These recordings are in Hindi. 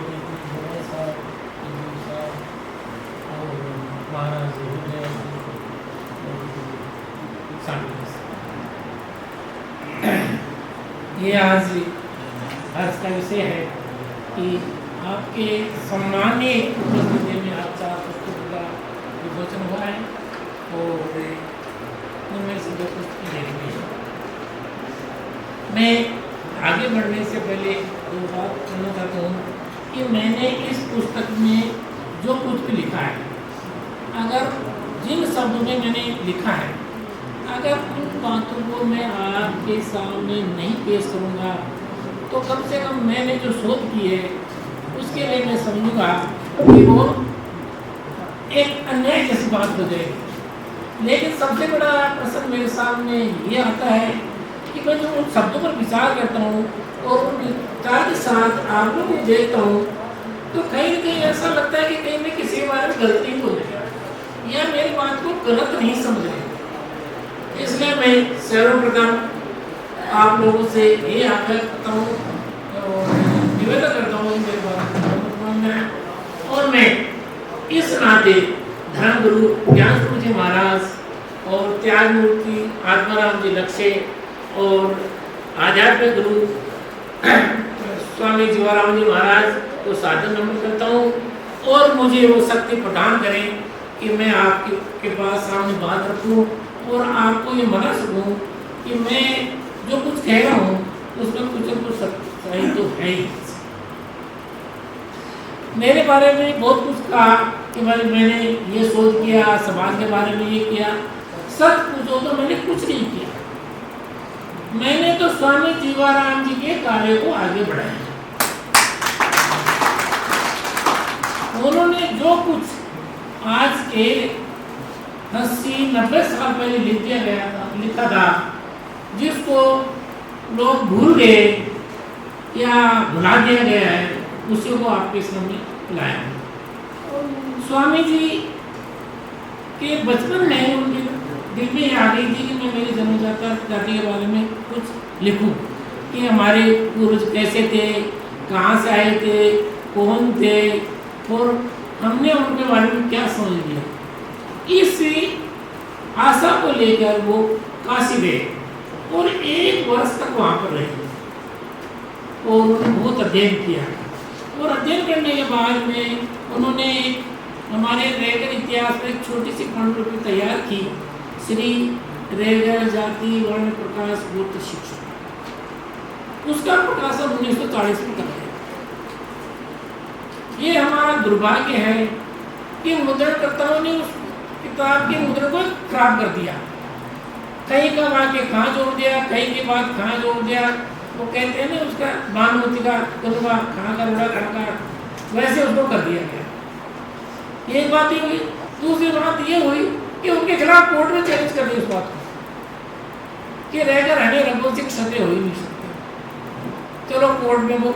बेटे थे बड़े साहब और महाराज ये आज का विषय है कि आपके सम्मानीय उपस्थिति में आप 4 पुस्तकों का विमोचन हुआ है और उनमें से 2 पुस्तकें लिखी हैं। मैं आगे बढ़ने से पहले 2 बात कहना चाहता हूँ कि मैंने इस पुस्तक में जो कुछ भी लिखा है, अगर जिन शब्दों में मैंने लिखा है, अगर उन बातों को मैं आपके सामने नहीं पेश करूँगा तो कम से कम मैंने जो शोध की है उसके लिए मैं समझूंगा कि वो एक अन्याय जैसी बात हो जाएगी। लेकिन सबसे बड़ा प्रश्न मेरे सामने ये आता है कि मैं जो उन शब्दों पर विचार करता हूँ और उन विचार के साथ आप लोगों को देखता हूँ तो कहीं न कहीं ऐसा लगता है कि कहीं मैं किसी बारे में गलती बोल रही या मेरी बात को गलत नहीं समझ रही। इसलिए मैं सर्वप्रथम आप लोगों से ये आग्रह करता हूँ और निवेदन करता हूँ मेरे बात और मैं इस नाते धर्म गुरु ज्ञान गुरु जी महाराज और त्याग मूर्ति आत्माराम जी लक्ष्य और आध्यात्मिक गुरु स्वामी जीवाराम जी महाराज को सादर नमन करता हूँ और मुझे वो शक्ति प्रदान करें कि मैं आपके पास सामने बात रखूँ और आपको ये मना सकूँ कि मैं जो कुछ कह रहा हूँ उसमें कुछ सही तो है ही। मेरे बारे में बहुत कुछ कहा कि भाई मैंने ये शोध किया, समाज के बारे में ये किया। सच पूछो तो मैंने कुछ नहीं किया। मैंने तो स्वामी जीवाराम जी के कार्य को आगे बढ़ाया। उन्होंने जो कुछ आज के 80-90 साल पहले लिखा था जिसको लोग भूल गए या भुला दिया गया है, उसी को आपके सामने लाया। स्वामी जी के बचपन में उनके दिल में आ गई थी कि मैं मेरी जाति के बारे में कुछ लिखूं कि हमारे पूर्वज कैसे थे, कहाँ से आए थे, कौन थे और हमने उनके बारे में क्या समझ लिया। इस आशा को लेकर वो काशी गए और 1 वर्ष तक वहाँ पर रहे और उन्होंने बहुत अध्ययन किया और अध्ययन करने के बाद में उन्होंने हमारे रैगर इतिहास में एक छोटी सी पांडुलिपि तैयार की, श्री रैगर जाति वर्ण प्रकाश गोत्र शिक्षा। उसका प्रकाशन 1940 में कर दिया। ये हमारा दुर्भाग्य है कि मुद्रणकर्ताओं ने उस किताब के मुद्रण को खराब कर दिया। कहीं का वाक्य कहाँ जोड़ दिया, कहीं की बात कहाँ जोड़ दिया। वो कहते हैं ना उसका भानुमती का कलवा कहाँ का रोड़ा कहाँ का, वैसे उसको कर दिया गया। एक बात ही हुई। दूसरी बात ये हुई कि उनके खिलाफ कोर्ट में चैलेंज कर दी उस बात को कि रैगर हने रघुवंशी क्षत्रिय हो ही नहीं सकते। चलो कोर्ट में वो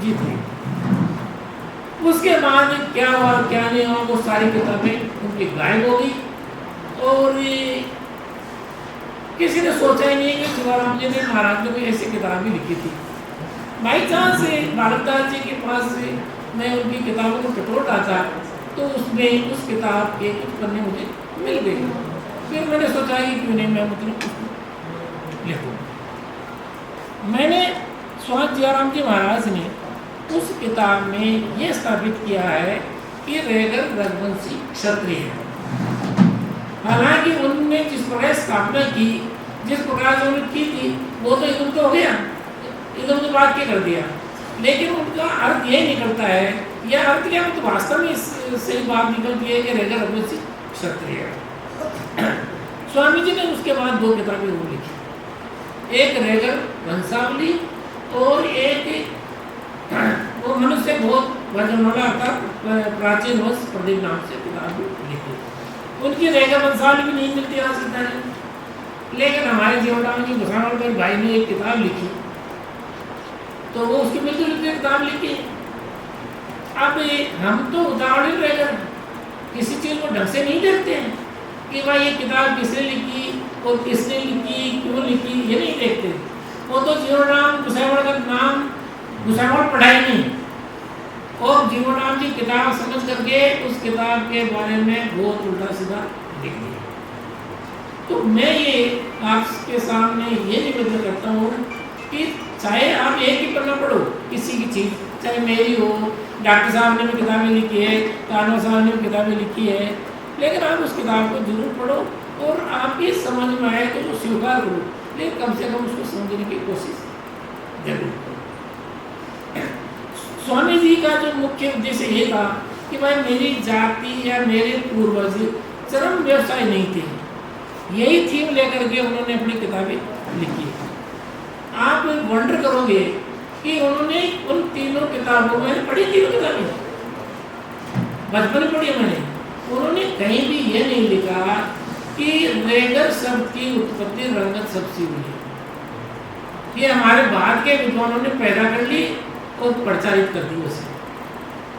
जीत गए। उसके बाद क्या हुआ क्या नहीं हुआ वो सारी किताबें उनकी गायब हो गई और किसी ने सोचा ही नहीं कि शिवाराम जी ने महाराज ने कोई ऐसी किताब भी लिखी थी। बाई चांस से भारतदास जी के पास से मैं उनकी किताबों को टटोलता था तो उसमें उस किताब के कुछ पन्ने मुझे मिल गए। फिर मैंने सोचा कि क्यों नहीं मैं मतलब लिखूँ। मैंने स्वामी जीवाराम जी महाराज ने उस किताब में ये स्थापित किया है कि रैगर रघुवंशी क्षत्रिय है। हालांकि उन्होंने जिस प्रकार स्थापना की, जिस प्रकार से उन्होंने की थी वो तो इधर तो हो गया, इधर उधर बात क्या कर दिया, लेकिन उनका अर्थ ये निकलता है या अर्थ क्या तो वास्तव में सही बात निकलती है कि रैगर रघुवंशी क्षत्रिय है। स्वामी जी ने उसके बाद 2 किताबें और लिखी, एक रैगर वंशावली और एक वो मनुष्य बहुत वजन वाला था प्राचीन वंश प्रदीप नाम से किताब लिखी। उनकी रैगर वंशावली भी नहीं मिलती आज तक, लेकिन हमारे जीवनराम जी भूषावलकर भाई ने एक किताब लिखी तो वो उसकी मिलती जुलती किताब लिखी। अब हम तो उतावली रैगर किसी चीज़ को ढंग से नहीं देखते हैं कि भाई ये किताब किसने लिखी और किसने लिखी, क्यों लिखी, ये नहीं देखते। वो तो जीवनराम भूषावलकर नाम भूषावल पढ़ाई नहीं और जीवनाम जी किताब समझ करके उस किताब के बारे में बहुत उल्टा सीधा लिख दिया। तो मैं ये आपके सामने ये निवेदन करता हूँ कि चाहे आप एक ही पन्ना पढ़ो किसी की चीज़, चाहे मेरी हो, डॉक्टर साहब ने भी किताबें लिखी है, कानून साहब ने भी किताबें लिखी है, लेकिन आप उस किताब को जरूर पढ़ो और आपकी समझ में आए तो वो स्वीकार करो, लेकिन कम से कम उसको समझने की कोशिश जरूर करो। स्वामी जी का जो मुख्य उद्देश्य ये था कि भाई मेरी जाति या मेरे पूर्वज चरम व्यवसाय नहीं थे, यही थीम लेकर के उन्होंने अपनी किताबें लिखी। आप वंडर करोगे कि उन्होंने उन तीनों किताबों में पढ़ी, तीनों किताबें बचपन में पढ़ी मैंने, उन्होंने कहीं भी ये नहीं लिखा कि रेगर शब्द की उत्पत्ति रंगत शब्द से हुई है। ये हमारे बाद के विद्वानों ने पैदा कर ली और प्रचारित कर दी उसे,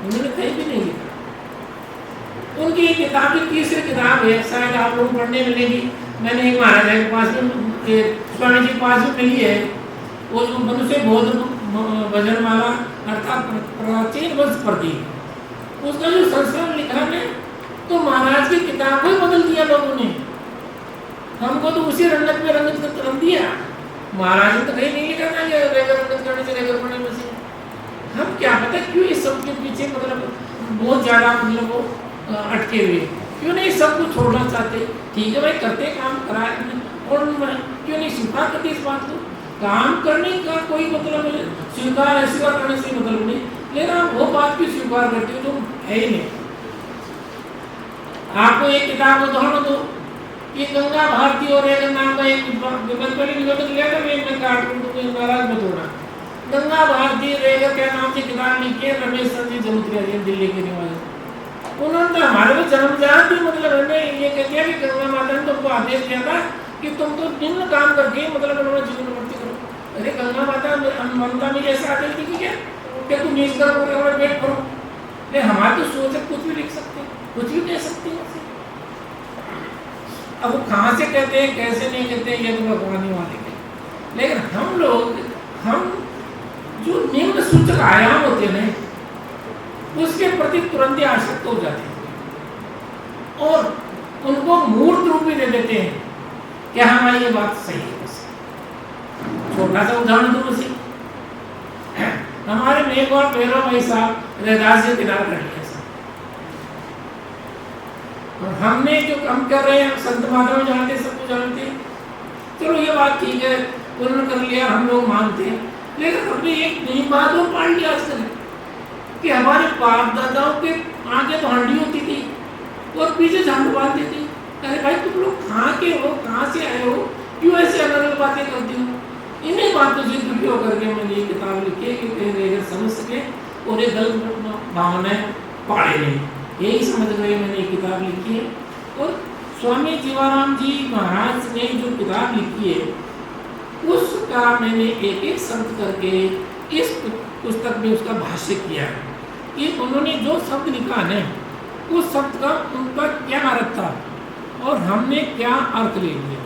उन्होंने कहीं भी नहीं लिखा। उनकी एक किताब की तीसरी किताब है, शायद आप लोग पढ़ने मिलेगी, मैंने एक महाराज के पास में स्वामी जी के पास में मिली है, वो जो मनुष्य बौद्ध भजनमाला अर्थात प्राचीन वंश प्रदीप, उसका जो संस्करण लिखा है तो महाराज की किताब को बदल दिया लोगों ने, हमको तो उसी रंगत में रंगत कर दिया। महाराज ने तो कहीं नहीं लिखा था कि रेगर रंगत करने से रेगर पढ़ने में से, हम क्या पता क्यों इस सब के पीछे मतलब बहुत ज़्यादा मतलब वो अटके हुए, क्यों नहीं सब कुछ छोड़ना चाहते। ठीक है भाई, करते काम कराए और क्यों नहीं स्वीकार करते इस बात को, काम करने का कोई मतलब स्वीकार अस्वीकार करने से मतलब नहीं, लेकिन आप वो बात भी स्वीकार करते हो जो है ही नहीं। आपको एक किताब उदाहरण दो कि गंगा भारती और एक नाम का एक निवेदक लिया था, मैं काट नाराज मत होना। गंगा भारती रेगर के नाम से किताब लिखी है, रमेश जी जमुत्रिया दिल्ली के निवासी, उन्होंने तो हमारे को जन्मजात भी मतलब हमें ये कह दिया कि गंगा माता ने तुमको आदेश दिया था कि तुम तो निम्न काम करके मतलब उन्होंने जीवन भक्ति करो। अरे गंगा माता ममता में ऐसा आदेश दी क्या तुम नीच करो पेट करो, नहीं हमारे तो सोच कुछ भी लिख सकते हैं, कुछ भी कह सकते हैं। अब वो कहाँ से कहते हैं कैसे नहीं कहते हैं ये तो भगवान ही वाले के, लेकिन हम लोग हम जो निम्न सूचक आयाम होते हैं उसके प्रति तुरंत ही आसक्त हो जाते हैं और उनको मूर्त रूप भी दे देते हैं कि हमारी ये बात सही है। छोटा सा उदाहरण दूं उसी, हमारे में एक और पैरों भाई साहब रैदास से किनार कर लिया साहब, और हमने जो काम कर रहे हैं संत माधव जानते सबको जानते, चलो ये बात ठीक है उन्होंने कर लिया हम लोग मानते हैं, लेकिन हमने एक नई बात और पाल लिया आजकल कि हमारे बाप दादाओं के आगे तो हांडी होती थी और पीछे झाड़ू बांध देती। अरे भाई तुम लोग कहाँ के हो, कहाँ से आए हो, क्यों ऐसे अलग अलग बातें करती हो। इन्हीं बातों से दुखी होकर के मैंने ये किताब लिखी है कि कहीं समझ सके और ये गलत भावनाएं पाड़े नहीं, यही समझ गए मैंने ये किताब लिखी है। और स्वामी जीवाराम जी महाराज ने जो किताब लिखी है उसका मैंने एक एक शब्द करके इस पुस्तक में उसका भाष्य किया है कि उन्होंने जो शब्द लिखा है उस शब्द का उनका क्या अर्थ था और हमने क्या अर्थ ले लिया।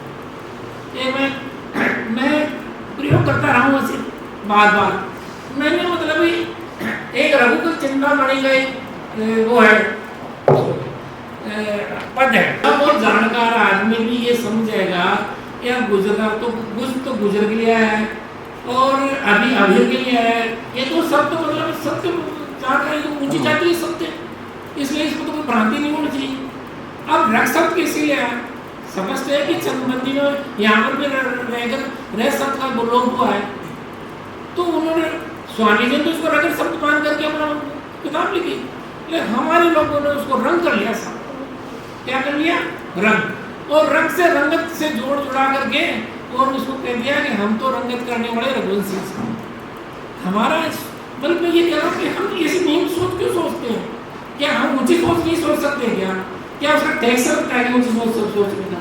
ये मैं प्रयोग करता रहा हूँ ऐसे बार बार। मैंने मतलब एक रघुकुल चिंतामणि का एक वो है पद है, अब वो जानकार आदमी भी ये समझेगा या गुजरा तो गुजर गया है और अभी अभी के लिए है, ये तो सब तो मतलब सत्य जानकारी तो ऊंची जाती है सत्य, इसलिए इसको तो कोई भ्रांति नहीं होनी चाहिए। अब रख शब्द किसी लिए समझते हैं कि चंदबंदी में यहाँ पर भी रह शब्द का लोप हुआ है, तो उन्होंने स्वामी जी ने उसको रगड़ शब्द मान करके अपना किताब लिखी, लेकिन हमारे लोगों ने उसको रंग कर लिया। सब क्या कर लिया, रंग, और रंग से रंगत से जोड़ जुड़ा करके और उसको कह दिया कि हम तो रंगत करने वाले रघुवंशी हैं। हमारा बल्कि मैं ये कह रहा हूँ कि हम ऐसी नीम सोच क्यों सोचते हैं, क्या हम ऊंची सोच नहीं सोच सकते क्या उसका टैक्स लगता है कि ऊंची सोचने का,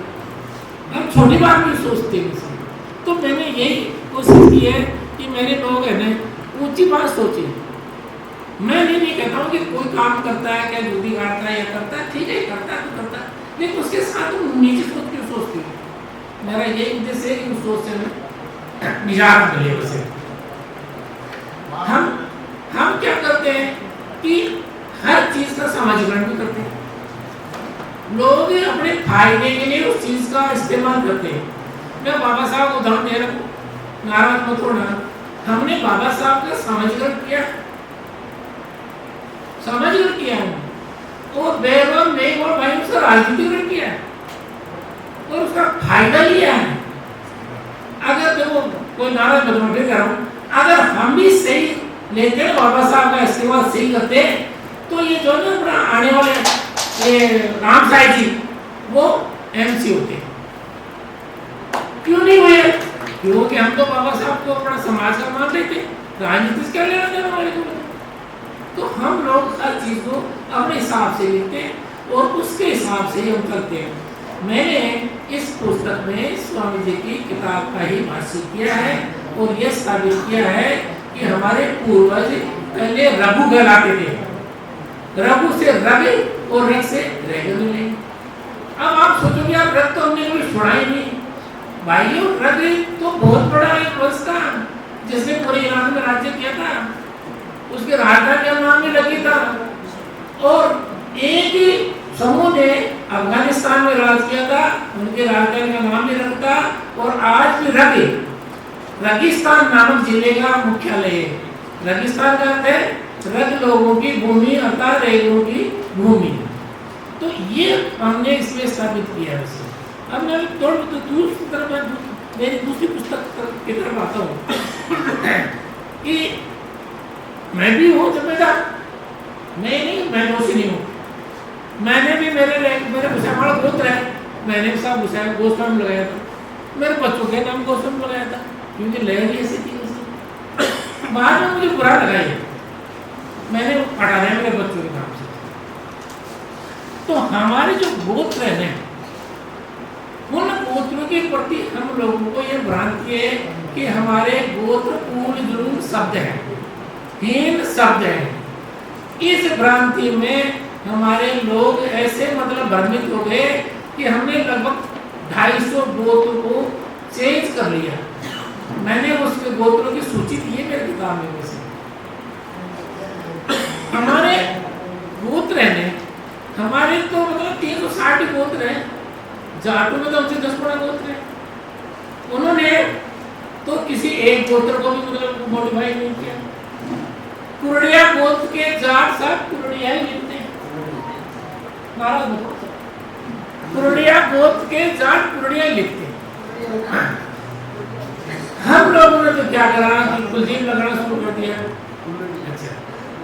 हम छोटी बात भी सोचते हैं। तो मैंने यही कोशिश की है कि मेरे लोग है ना ऊंची बात सोचे। मैं नहीं कहता हूँ कि कोई काम करता है क्या जूती काटता है या करता है, ठीक है करता है तो करता है, लेकिन उसके साथ तुम नीचे सोच क्यों सोचते हो। मेरा यही उद्देश्य है कि उस सोच से निजात मिले उसे। हम क्या करते हैं कि हर चीज का समाजीकरण भी करते हैं। लोग अपने फायदे के लिए उस चीज का इस्तेमाल करते हैं। मैं बाबा साहब को उदाहरण दे रहा हूँ, नाराज मत होना, हमने बाबा साहब का समाजीकरण किया, समाजीकरण किया है, और बेगम मेघवाल भाई उसका राजनीतिकरण किया है और उसका फायदा लिया है। अगर देखो कोई नाराज मत होना, कर रहा हूँ, अगर हम भी सही लेते हैं, बाबा साहब का इस्तेमाल सही करते हैं, तो ये जो ना अपना आने वाले ये राम साई जी वो एमसी होते। क्यों नहीं हुए? क्योंकि हम तो बाबा साहब को अपना समाज का मान लेते, राजनीति से क्या लेना देना हमारे को। तो हम लोग हर चीज को अपने हिसाब से लेते हैं और उसके हिसाब से ही हम करते हैं। मैंने इस पुस्तक में स्वामी जी की किताब का ही भाष्य किया है और यह साबित किया है कि हमारे पूर्वज पहले रघु कहलाते थे, रघु से रवि और रग से रग मिले। अब आप सोचोगे यार रग तो हमने कभी सुना ही नहीं। भाइयों रग तो बहुत बड़ा एक वंश था जिसने पूरे ईरान में राज्य किया था, उसके राजधानी का नाम भी लगी था, और एक ही समूह ने अफगानिस्तान में राज किया था, उनके राजधानी का नाम भी रग था, और आज भी रेगिस्तान नामक जिले का मुख्यालय है। रेगिस्तान का अर्थ है रग लोगों की भूमि अर्थात रेगों की भूमि। तो ये हमने इसमें स्थापित किया है। अब मैं दूसरी तरफ मेरी दूसरी पुस्तक की तरफ आता हूँ कि मैं भी हूँ जिम्मेदार, मैं दोषी नहीं हूँ। मैंने भी मेरे भुसावल गोत्र है, मैंने भी साहब भुसावल गोस्वामी लगाया था, मेरे बच्चों के नाम गोस्वामी लगाया था, क्योंकि लहर ऐसी थी। बाद में मुझे बुरा लगा है, मैंने पढ़ा है मेरे बच्चों के नाम से। तो हमारे जो गोत्र हैं उन गोत्रों के प्रति हम लोगों को यह भ्रांति है कि हमारे गोत्र पूर्ण जरूर शब्द है, हीन शब्द है। इस भ्रांति में हमारे लोग ऐसे मतलब भ्रमित हो गए कि हमने लगभग 250 गोत्र को चेंज कर लिया। मैंने उसके गोत्रों की सूची दी है मेरे किताब में। वैसे हमारे गोत्र हैं, हमारे तो मतलब 360 गोत्र हैं। जाटों में तो हमसे 10 बड़ा गोत्र है। उन्होंने तो किसी एक गोत्र को भी मतलब मॉडिफाई नहीं किया। कुरड़िया गोत्र के जाट सब कुरड़िया ही लिखते हैं। कुरड़िया गोत्र के जाट कुरड़िया लिखते हैं। हम लोगों ने तो क्या करा कि कुलदीप लगाना शुरू कर दिया। अच्छा,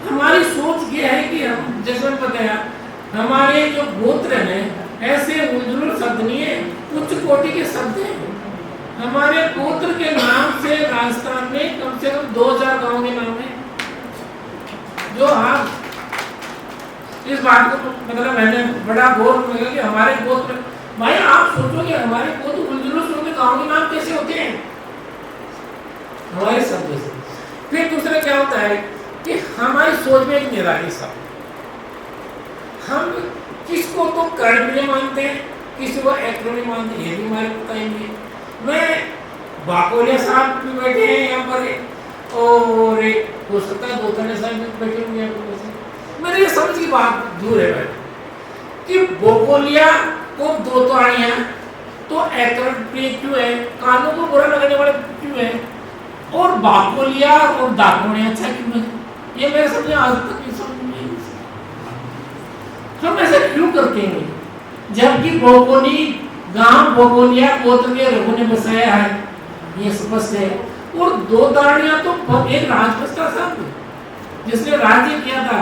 हमारी सोच ये है कि हम जैसे मैंने बताया हमारे जो गोत्र हैं ऐसे उज्ज्वल शब्द नहीं है, उच्च कोटि के शब्द हैं। हमारे गोत्र के नाम से राजस्थान में कम से कम 2000 गांव के नाम है। जो आप इस बात को मतलब मैंने बड़ा गौर किया कि हमारे गोत्र, भाई आप सोचो कि हमारे गोत्र उज्ज्वल के गांव के नाम कैसे होते हैं हमारे शब्द से। फिर दूसरा क्या होता है कि हमारी सोच में एक निराली शब्द, हम किसको तो कर्ण मानते हैं, किसी को एक्रोनी मानते हैं, ये भी हमारे पता ही नहीं है। मैं बाकोलिया साहब भी बैठे हैं यहाँ पर और एक हो सकता है दोतने साहब भी बैठे होंगे यहाँ पर। मेरे ये समझ की बात दूर है भाई कि बोकोलिया को दो तो आई हैं तो एक्रोनी क्यों है, कानों को बुरा लगने वाले क्यों है, और बाकोलिया और दाकोने अच्छा क्यों है, ये मेरे समझ आज तक नहीं समझ में। हम ऐसा क्यों करते हैं जबकि भोगोली गांव भोगोलिया गोत्र के रघु ने बसाया है, ये स्पष्ट है। और दो दाड़ियां तो एक राजवंश का शब्द जिसने राज्य किया था,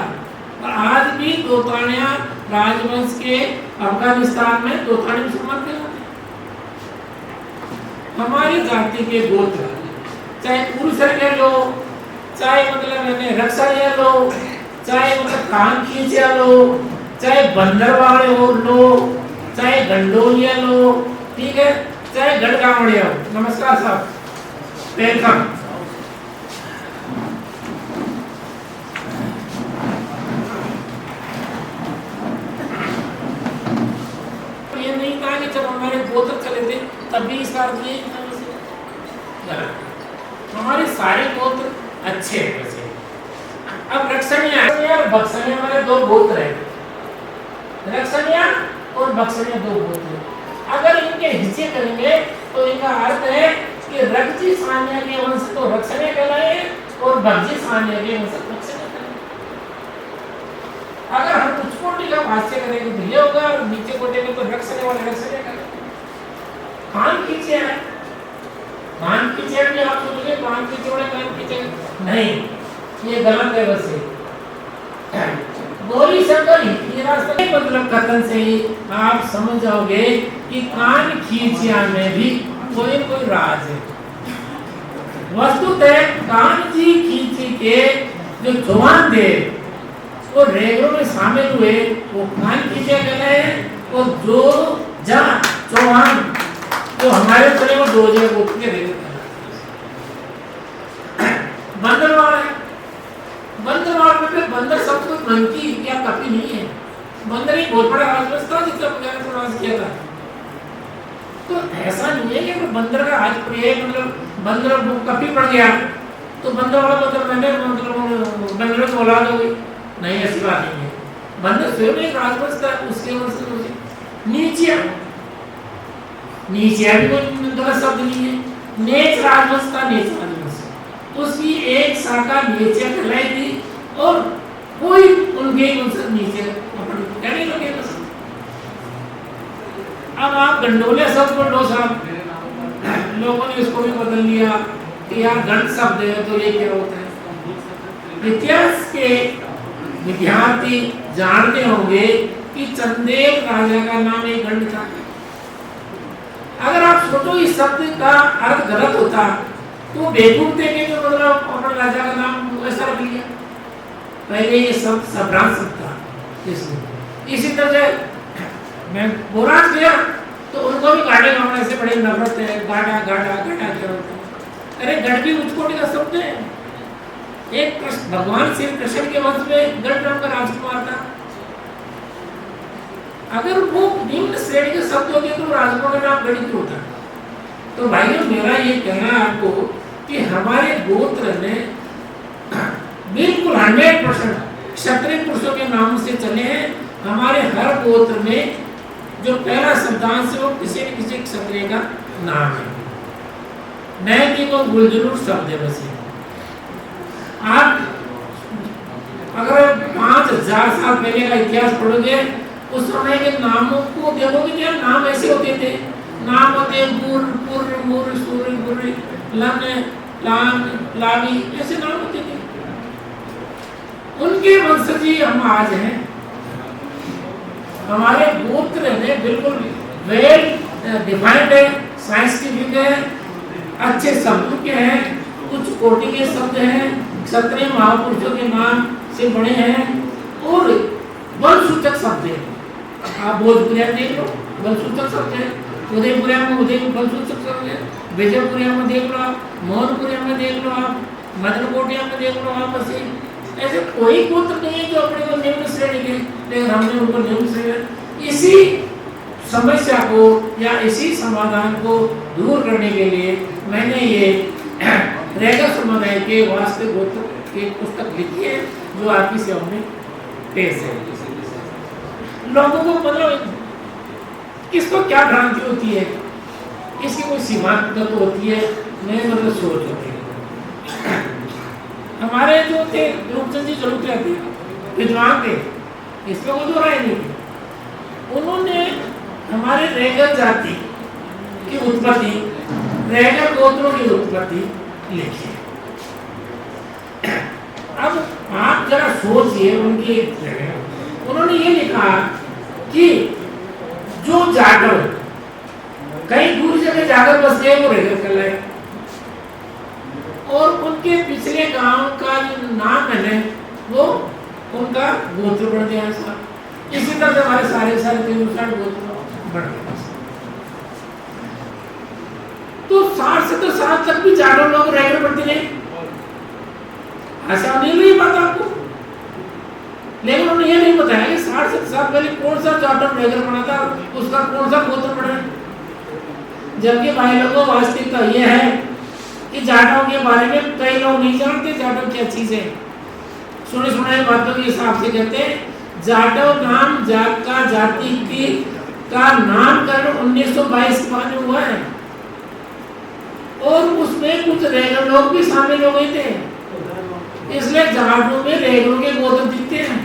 और आज भी दो ताड़ियां राजवंश के अफगानिस्तान में दो ताड़ी मुसलमान कहलाते हैं। हमारी जाति के गोत्र चाहे पुरुष ले लो, चाहे मतलब मैंने रक्षा ले लो, चाहे मतलब कान खींचा लो, चाहे बंदरवाड़े हो लो, चाहे गंडोलिया लो, ठीक है, चाहे गढ़गावड़िया हो। नमस्कार साहब, वेलकम। ये नहीं कहा कि जब हमारे गोत्र चले थे तब भी इस बार दिए, हमारे सारे गोत्र अच्छे हैं। वैसे अब रक्षा नहीं आया रक्षणीय और भक्षणीय वाले दो गोत्र हैं। रक्षणीय और भक्षणीय दो गोत्र हैं। अगर इनके हिस्से करेंगे तो इनका अर्थ है कि रक्षी सान्य के वंश तो रक्षणीय कहलाए और भक्षी सान्य के वंश भक्षणीय कहलाए। अगर हम उच्च कोटि का भाष्य करेंगे तो ये होगा और नीचे कोटि में तो रक्षणीय वाले रक्षणीय कहलाए। कान खींचे है, कान खींचे भी आप सोचोगे कान खींचे वाले कान खींचे नहीं, ये गलत है। वैसे गौरी शंकर के मतलब कथन से ही आप समझ जाओगे कि कान खींचिया में भी कोई कोई राज है। वस्तुतः कान जी खींची के जो जवान थे वो रेगरों में शामिल हुए, वो कान खींचे कहलाए। और जो जा चौहान जो हमारे चले वो दो जगह वो के रेगर बंदरवाल है। बंदरवाल में फिर बंदर सब कुछ मंकी या कपी नहीं है। बंदर एक बहुत बड़ा राजवंश था जिसका वगैरह को राज किया था। तो ऐसा नहीं है कि बंदर का आज प्रिय मतलब बंदर कपी पड़ गया तो बंदर वाला मतलब मैंने मतलब बंदर को औलाद हो गई, नहीं ऐसी बात नहीं है। बंदर स्वयं एक राजवंश था, उसके वंश से नीचिया नीचिया भी कोई गलत शब्द नहीं है। नेच राजवंश था, नेच राजवंश उसकी एक शाखा नीचे कहलाई थी और कोई उनके नीचे कहने लगे। अब आप गंडोले शब्द को लो साहब, लोगों ने इसको भी बदल लिया कि यार गंड शब्द है तो ये क्या होता है। इतिहास के विद्यार्थी जानते होंगे कि चंदेल राजा का नाम एक गंड था। अगर आप सोचो इस शब्द का अर्थ गलत होता तो बेवकूफ थे कि जो मतलब अपने राजा का नाम वैसा रख लिया। पहले ये सब भ्रांत शब्द था इसलिए। इसी तरह मैं बोराज गया तो उनको भी गाड़े गाने से बड़ी नफरत है। गाड़ा गाड़ा गाड़ा क्या होता है? अरे गढ़ भी उच्च कोटि का शब्द है। एक भगवान श्री कृष्ण के वंश में गढ़ नाम का राजकुमार था। अगर वो निम्न श्रेणी के शब्द होते तो राजकुमार का नाम गढ़ क्यों होता? तो भाइयों मेरा ये कहना है आपको कि हमारे गोत्र में बिल्कुल 100% क्षत्रिय पुरुषों के नाम से चले हैं। हमारे हर गोत्र में जो पहला शब्दांश है वो किसी न किसी क्षत्रिय का नाम है। नहीं कि वो गुलजरूर शब्द है। बस आप अगर 5000 साल पहले का इतिहास पढ़ोगे उस समय के नामों को देखोगे क्या नाम ऐसे होते थे। नाम होते गुर पुर मुर सूर गुर लन लान लावी ऐसे नाम होते थे। उनके वंशजी हम आज हैं। हमारे गोत्र में बिल्कुल वेल डिफाइंड है, साइंटिफिक है, अच्छे शब्दों के हैं, उच्च कोटि के शब्द हैं, क्षत्रिय महापुरुषों के नाम से बड़े हैं और वंशसूचक शब्द हैं। आप भोजपुरिया देख लो वंशसूचक शब्द है, उदयपुरिया में उदय वंशसूचक शब्द है, विजयपुरिया में देख लो आप, मोहनपुरिया में देख लो आप, मदनकोटिया में देख लो आप। ऐसे कोई गोत्र नहीं है जो अपने को निम्न श्रेणी के, लेकिन हमने उनको निम्न श्रेणी। इसी समस्या को या इसी समाधान को दूर करने के लिए मैंने ये रैगर समुदाय के वास्तविक गोत्र की पुस्तक लिखी है जो आपकी सेवा में पेश है। लोगों को मतलब किसको क्या भ्रांति होती है, इसकी कोई सीमांत तो होती है, नहीं मतलब सोच होती है। हमारे जो थे रूपचंद जी जरूर थे विद्वान थे, इसमें वो दो राय नहीं थी। उन्होंने हमारे रैगर जाति की उत्पत्ति, रैगर गोत्रों की उत्पत्ति लिखी। अब आप जरा सोचिए उनकी जगह उन्होंने ये लिखा कि जो जागर कई दूर जगह जाकर बस गए वो रैगर कहलाए और उनके पिछले गांव का जो नाम है वो उनका गोत्र बढ़ गया। इसी तरह से हमारे सारे 360 गोत्र बढ़ गए। तो 60 से तो 7 तक भी जाटों लोग रैगर बढ़ते रहे। ऐसा नहीं हुई बात आपको, लेकिन उन्होंने ये नहीं बताया कि 60 से 7 पहले कौन सा जाटों रैगर बना था, उसका कौन सा गोत्र बढ़ा। जबकि भाई लोगों वास्तविकता ये है कि जाटों के बारे में कई लोग नहीं जानते जाटों क्या चीज है। सुने सुनाई बातों के हिसाब से कहते हैं जाटो नाम जाट का जाति की का नामकरण 1922 के बाद में हुआ है और उसमें कुछ रेगल लोग भी शामिल हो गए थे, इसलिए जाटों में रेगलों के गोत्र दिखते हैं।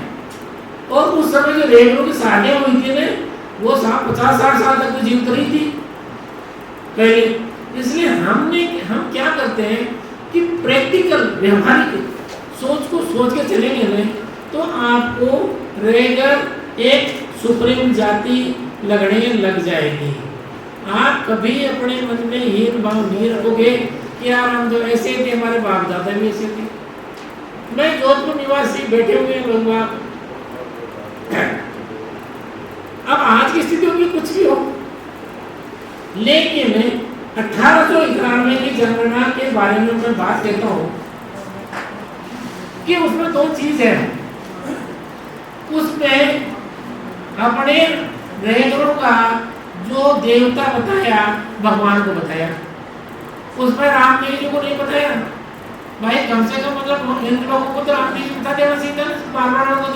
और उस समय जो रेगलों की शादियां हुई थी ना वो 50-60 साल तक तो जीवित रही थी पहले। इसलिए हम क्या करते हैं कि प्रैक्टिकल व्यवहारिक सोच को सोच के चलेंगे ना तो आपको रेगल एक सुप्रीम जाति लगने लग जाएगी। आप कभी अपने मन में हीन भाव नहीं रखोगे कि यार हम जो ऐसे थे हमारे बाप दादा भी ऐसे थे। मैं जोधपुर निवासी बैठे हुए लोग अब आज की स्थिति में कुछ भी हो, लेकिन 1891 की जनगणना के बारे में मैं बात कहता हूँ कि उसमें दो चीज है। उसमें अपने रेगलों का जो देवता बताया भगवान को बताया, उसमें रामदेव जी को नहीं बताया। भाई कम से कम मतलब हिंदू लोगों को तो रामदेव जी बता देना चाहिए था, ब्राह्मणों को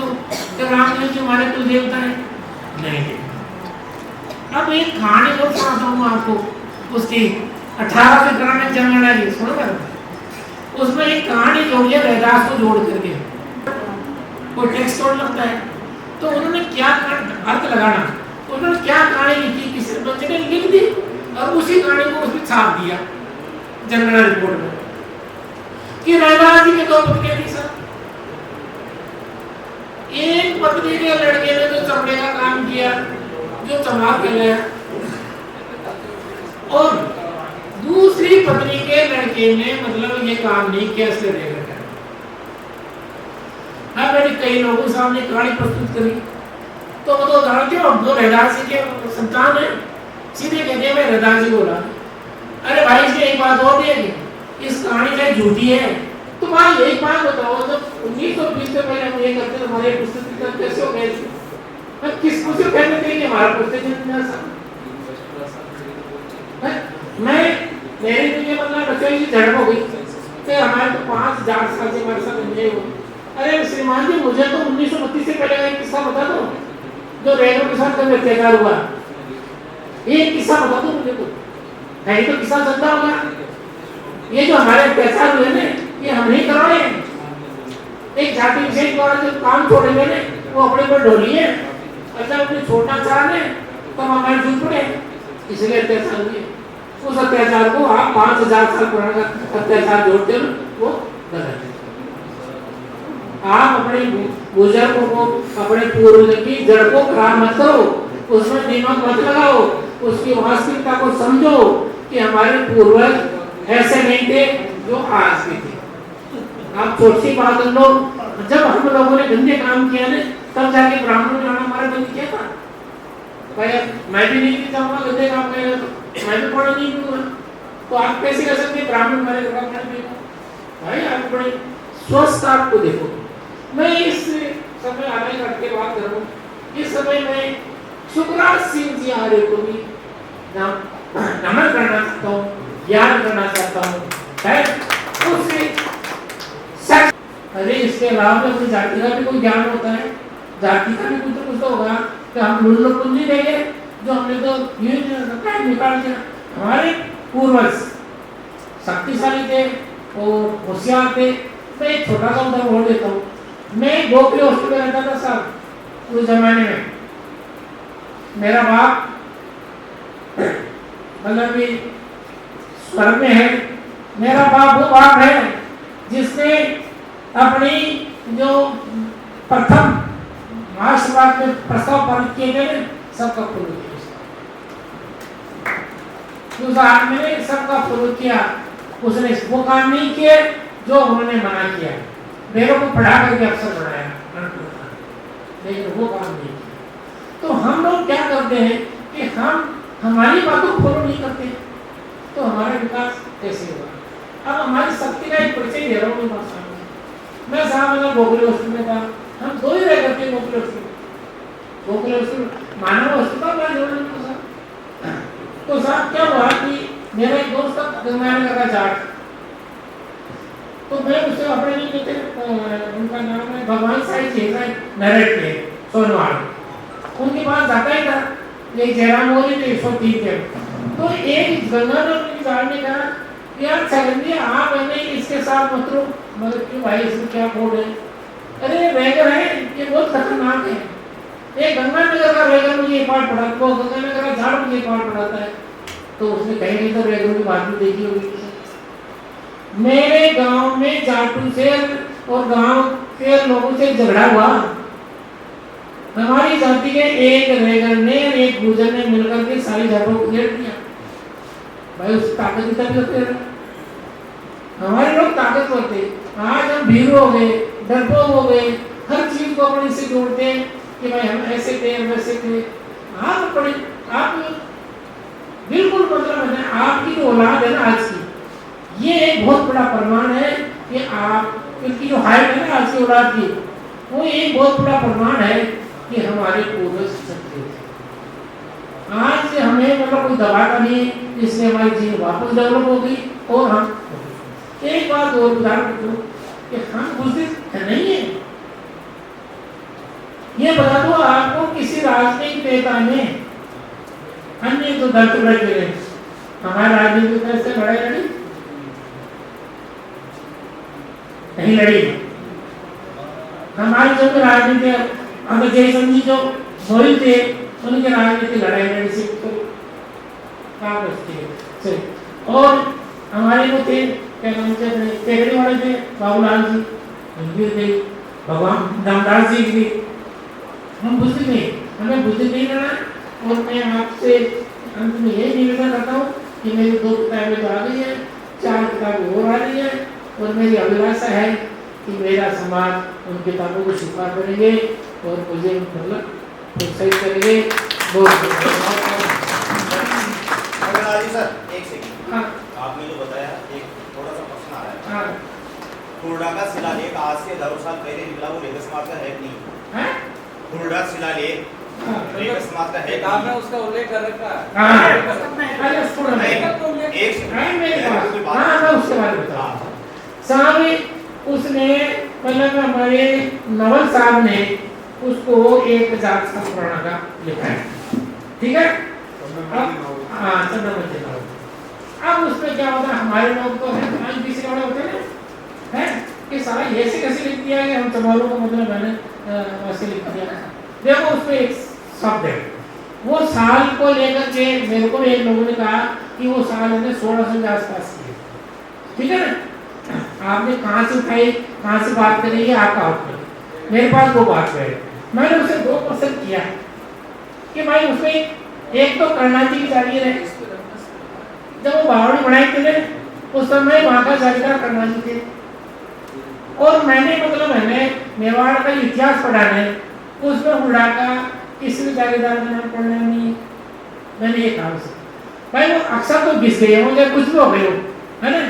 तो रामदेव जी हमारे कुल देवता है नहीं। अब एक कहानी और सुनाता हूँ आपको उसकी 1891 जनगणना की, सुनो ना। उसमें एक कहानी जोड़ी है रैदास को जोड़ करके, कोई टेक्स्ट और लगता है तो उन्होंने क्या अर्थ लगाना, उन्होंने क्या कहानी लिखी, किसी बच्चे ने लिख दी और उसी कहानी को उसमें छाप दिया जनगणना रिपोर्ट में कि रैदास जी के दो पत्नियां थी सर। एक पत्नी के लड़के ने जो चमड़े का काम किया, जो चमड़ा कहलाया, और दूसरी पत्नी के लड़के ने मतलब ये काम नहीं किया, इसलिए रेगल कर। हाँ मैंने कई लोगों के सामने कहानी प्रस्तुत करी तो वो तो जानते हो दो रैदास जी के संतान है, सीधे कहते हैं मैं रैदास जी बोला। अरे भाई इसमें एक बात और भी है, इस कहानी चाहे झूठी है तो भाई एक बात बताओ, जब 1920 से पहले हम ये करते हमारे पुस्तक कैसे हो गए थे, किसको से कहने के लिए हमारा पुस्तक मैं मेरी दुनिया मतलब बच्चे की झड़प हो गई तो हमारे तो 5,000 साल से हमारे साथ नहीं हुआ। अरे श्रीमान जी मुझे तो 1932 से पहले का एक किस्सा बता दो जो रेगलों के साथ कभी अत्याचार हुआ, ये किस्सा बता दो मुझे। तो कहीं तो किस्सा चलता होगा, ये जो हमारे अत्याचार हुए ना ये हम नहीं करवाए। एक जाति विशेष द्वारा जो काम छोड़ेंगे ना वो अपने पर ढोली है, अच्छा अपने छोटा चार है तो हमारे झूठ पड़े, इसलिए अत्याचार हुए। उस अत्याचार को आप 5,000 साल पुराना अत्याचार जोड़ते हो वो गलत है। आप अपने बुजुर्गों को अपने पूर्वज की जड़ को खराब मत करो, उसमें दिमाग मत लगाओ, उसकी वास्तविकता को समझो कि हमारे पूर्वज ऐसे नहीं थे जो आज के थे। आप छोटी बात लो, जब हम लोगों ने गंदे काम किया ना तब जाके ब्राह्मणों ने हमारा बंद किया था। मैं भी नहीं चाहूंगा गंदे काम करेगा तो मैं भी पढ़ा नहीं दूंगा, तो आप कैसे कर सकते ब्राह्मण हमारे भाई। आप बड़े स्वस्थ आपको देखो। मैं इस समय आने करके बात करूं, इस समय मैं सुखराज सिंह जी आर्य को भी नमन करना चाहता हूँ, याद करना चाहता हूँ। अरे इसके अलावा अपनी जाति का भी कोई ज्ञान होता है, जाति का भी कुछ तो होगा कि हम लुल्लू कुंजी देंगे जो हमने तो निकाल दिया। हमारे पूर्वज शक्तिशाली थे और होशियार थे। मैं एक छोटा सा उदाहरण बोल देता हूँ। मैं गोखले हॉस्टल में रहता था साहब उस जमाने में। मेरा बाप मतलब कि स्वर्ग में है। मेरा बाप वो बाप है जिसने अपनी जो प्रथम महासभा में प्रस्ताव पारित किए गए सबका पूर्ण किया, उस आदमी ने सबका पूर्ण किया। उसने वो काम नहीं किए जो उन्होंने मना किया। मेरे को पढ़ा करके अफसर बनाया, लेकिन वो काम नहीं किया। तो हम लोग क्या करते हैं कि हम हमारी बातों को फॉलो नहीं करते, तो हमारा विकास कैसे होगा। अब हमारी शक्ति का एक परिचय दे रहा हूँ मैं साहब। मतलब गोखले हॉस्टल में था, हम दो ही रह करते गोखले हॉस्टल मानव हॉस्पिटल का जोड़ने को साहब। तो साहब क्या हुआ कि मेरा एक दोस्त था गंगाने लगा जाट, तो मैं उससे अपने नहीं कहते, उनका नाम है भगवान साहिब जी नरेट के सोनवाड़, उनके पास जाता ही था ये जयराम मोदी थे 103 के। तो एक गंगाधर साहब ने कहा यार छगन जी आप है इसके साथ मत रो, मगर क्यों भाई इसमें क्या खोट है? अरे रैगर है ये बहुत खतरनाक है। एक गंगानगर का रैगर मुझे एक पाठ पढ़ाता, वो गंगानगर का झाड़ मुझे एक पाठ पढ़ाता है। तो उसने कहीं नहीं तो रैगर की बात भी देखी होगी। मेरे गांव में जाटू से और गांव के लोगों से झगड़ा हुआ, हमारी जाति के एक रैगर ने एक गुर्जर ने मिलकर के सारी जाटों को घेर दिया। भाई उस ताकत की तरफ हमारे लोग ताकतवर थे, आज हम भीरू हो गए, डरपोक हो गए, हर चीज को अपने से जोड़ते हैं कि भाई हम ऐसे थे वैसे थे। आप बड़े आप बिल्कुल मतलब है आपकी जो औलाद है ना आज की, ये एक बहुत बड़ा प्रमाण है कि आप इनकी जो हाइट है ना आज की औलाद की, वो एक बहुत बड़ा प्रमाण है कि हमारे पूर्वज सच्चे थे। आज से हमें मतलब कोई दबाता नहीं, इसलिए हमारी जीन वापस डेवलप होगी। और हम एक बात और उदाहरण दूं कि हम बुजुर्ग नहीं है। ये बता दो आपको किसी राजनीतिक नेता ने अन्य तो दल तो लड़ गए, हमारे राजनीतिक नेता से लड़ाई लड़ी नहीं लड़ी। हमारे जो राजनीति अगर जयसन जी जो मोहिल थे उनके राजनीति लड़ाई लड़ी से थे। और हमारे वो थे क्या नाम से टेकड़ी वाले थे बाबूलाल जी, उनकी थे भगवान रामदास जी की। हम बुद्ध नहीं, हमें बुद्ध नहीं करना। और मैं आपसे अंत में यही निवेदन करता हूँ कि मेरी 2 किताबें तो आ गई है, 4 किताबें और आ रही है, और मेरी अभिलाषा है कि मेरा समाज उन किताबों को स्वीकार करेंगे और मुझे मतलब प्रोत्साहित करेंगे। सर एक सेकंड, हाँ। आपने जो बताया एक थोड़ा सा प्रश्न आ रहा है। हाँ। खुर्डा का शिलालेख आज से 10 साल पहले निकला, वो रेगिस्तान समाज का है नहीं? है खुर्डा शिलालेख रेगिस्तान समाज का है, आपने उसका उल्लेख कर रखा है। हां अरे सुनो एक सेकंड मेरे पास, हां मैं उसके बारे में बता रहा हूं साहब। उसने मतलब हमारे नवल साहब ने उसको एक जात संस्करण का लिखा है, ठीक है। हाँ चंद्रमती। अब उसमें क्या होता है, हमारे लोग तो है आज बीसी वाले होते हैं है कि सारा ऐसे कैसे लिख दिया कि हम चमारों को मतलब मैंने ऐसे लिख दिया। देखो उसमें एक शब्द है, वो साल को लेकर के मेरे को एक लोगों ने कहा कि वो साल है 1600 के आसपास की, ठीक है ना। आपने कहाँ से उठाई, कहाँ से बात करी, ये आपका आउटपुट। मेरे पास वो बात है, मैंने उसे 2% किया कि भाई उसमें एक तो करना जी की जागीर है। जब वो बावड़ी बनाई थे उस समय वहां का जागीरदार करना जी थे। और मैंने मतलब मैंने मेवाड़ का इतिहास पढ़ा है, उसमें हुडा का किसी भी जागीरदार का नाम पढ़ना नहीं। मैंने ये कहा उसे भाई वो अक्सर तो घिस गए होंगे, कुछ भी हो गए हो है ना,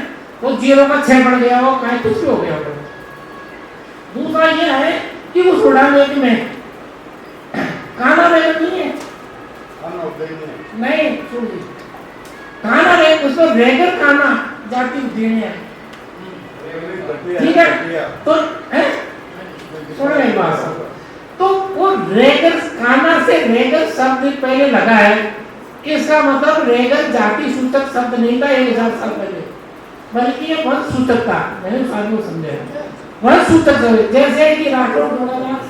वो 0 का 6 बढ़ गया हो, कहीं कुछ भी हो गया हो। दूसरा ये है कि उस हुडा में काना रेगर नहीं है, नहीं छोड़िए काना रेगर, उसमें रेगर काना जाति उद्दीन है, ठीक है। तो सुन रहे बात, तो वो रेगर काना से रेगर शब्द पहले लगा है, इसका मतलब रेगर जाति सूचक शब्द नहीं था 1000 साल पहले, बल्कि ये वंश सूचक था। मैंने उस आदमी को समझाया वंश सूचक, जैसे कि राठौड़ दुर्गादास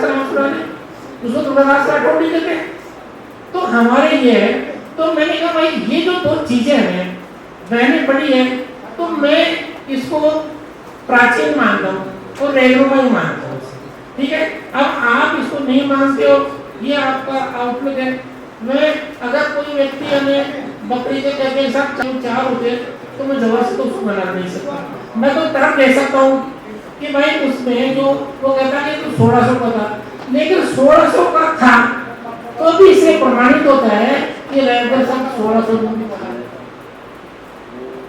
का नाम सुना है, उसको दुर्गादास राठौड़ नहीं कहते। तो हमारे ये है, तो मैंने कहा भाई ये जो 2 चीजें हैं मैंने पढ़ी है, तो मैं इसको प्राचीन मानता हूँ और रेगरों का ही मानता हूँ, ठीक है। अब आप इसको नहीं मानते हो, ये आपका आउटलुक है। मैं अगर कोई व्यक्ति हमें बकरी के कहते हैं सब 4 होते तो मैं जबरदस्ती तो उसको बना नहीं सकता। मैं तो तर्क दे सकता हूँ कि भाई उसमें जो वो कहता है कि 1600 का था, लेकिन 1600 का था तो भी इसे प्रमाणित होता है कि रेगर सब 1600 में था,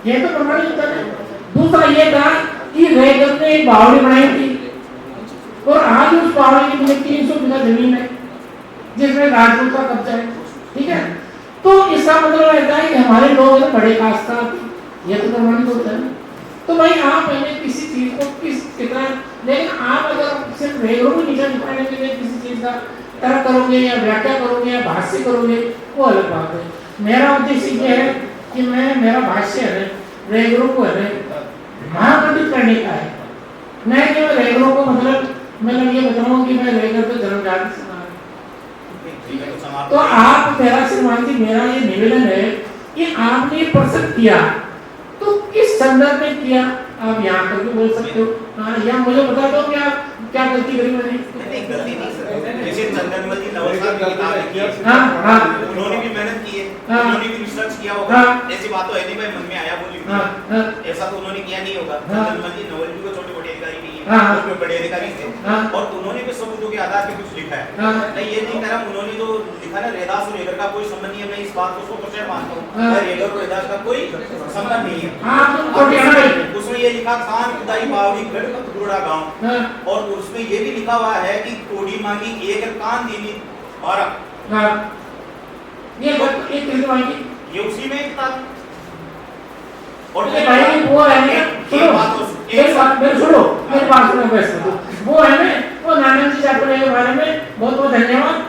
ये तो प्रमाणित होता है। दूसरा ये था कि रेगर ने एक बावड़ी बनाई थी और आज उस बावड़ी में 300 बीघा जमीन है जिसमें राजपूत का कब्जा है, ठीक है। तो इसका मतलब रहता है कि हमारे लोग बड़े काश्तकार थे, ये तो प्रमाणित होता है। तो भाई आप पहले किसी चीज को किस लेकिन आप अगर सिर्फ रेगरों को नीचा दिखाने के लिए किसी चीज का तर्क करोगे या व्याख्या करोगे या भाष्य करोगे, वो अलग बात है। मेरा उद्देश्य ये है कि मेरा भाष्य है रेगरों को है महाप्रतित करने का है, नहीं कि मैं रेगरों को मतलब ये बताऊं कि मैं रेगर पे धर्म जाति से तो आप मेरा श्रीमान जी मेरा ये निवेदन है कि आपने प्रश्न किया तो किस संदर्भ में किया, आप यहाँ करके बोल सकते हो। हाँ, या मुझे बता दो कि आप क्या गलती करी मैंने। नहीं गलती नहीं सर, जैसे चंदनमल जी नवलखा की किताब लिखी है, उन्होंने भी मेहनत की है, उन्होंने भी रिसर्च किया होगा, ऐसी बात तो है नहीं भाई मन में आया बोली, ऐसा तो उन्होंने किया नहीं होगा। चंदनमल जी नवल जी को छोटे बड़े अधिकारी नहीं है, वो बड़े अधिकारी थे और उन्होंने भी सबूतों के आधार पे कुछ लिखा है। मैं ये नहीं कह रहा उन्होंने जो लिखा ना रेदास और रेगर का कोई संबंध नहीं है, मैं इस बात को 100% मानता हूँ, रेगर और रेदास का कोई संबंध नहीं है। उसमें ये लिखा खान खुदाई बावड़ी गढ़ कतगुड़ा गांव और उसमें ये भी लिखा हुआ है कि कोडी मांगी एक कान दीनी 12 ये किसने मांगी, ये उसी में एक था। और ये भाई वो है ना, सुनो मेरी बात सुनो बस, वो है ना वो नानक जी चाटुर्य के बारे में बहुत बहुत धन्यवाद।